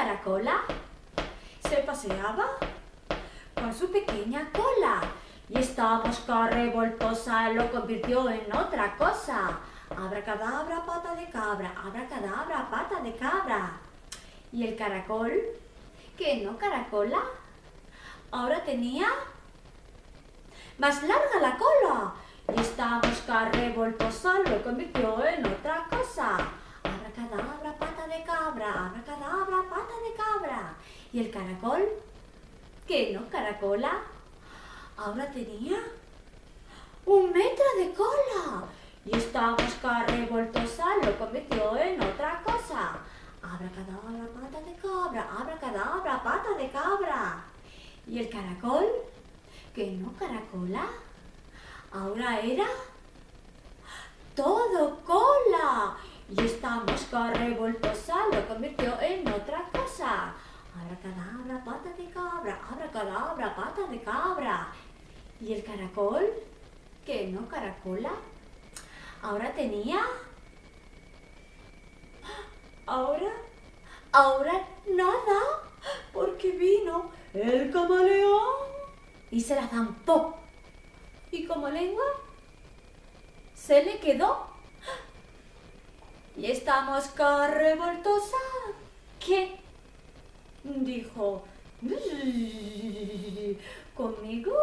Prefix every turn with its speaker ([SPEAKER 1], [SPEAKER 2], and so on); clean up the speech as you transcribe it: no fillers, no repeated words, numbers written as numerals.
[SPEAKER 1] caracola se paseaba con su pequeña cola y esta mosca revoltosa lo convirtió en otra cosa. Abracadabra, pata de cabra, abracadabra, pata de cabra. Y el caracol, que no caracola, ahora tenía más larga la cola y esta mosca revoltosa lo convirtió en otra cosa. Abracadabra, pata de cabra, abracadabra, pata de cabra. Y el caracol, que no caracola, ahora tenía 1 metro de cola y esta mosca revoltosa lo convirtió en otra cosa. Abracadabra, pata de cabra, abracadabra, pata de cabra. Y el caracol, que no caracola, ahora era todo cola y esta mosca revoltosa lo convirtió en otra cosa. Abracadabra, pata de cabra, abracadabra, pata de cabra. Y el caracol, que no caracola, ahora tenía... Ahora nada, porque vino el camaleón y se la zampó. Y como lengua se le quedó. Y esta mosca revoltosa, ¿qué? Dijo, conmigo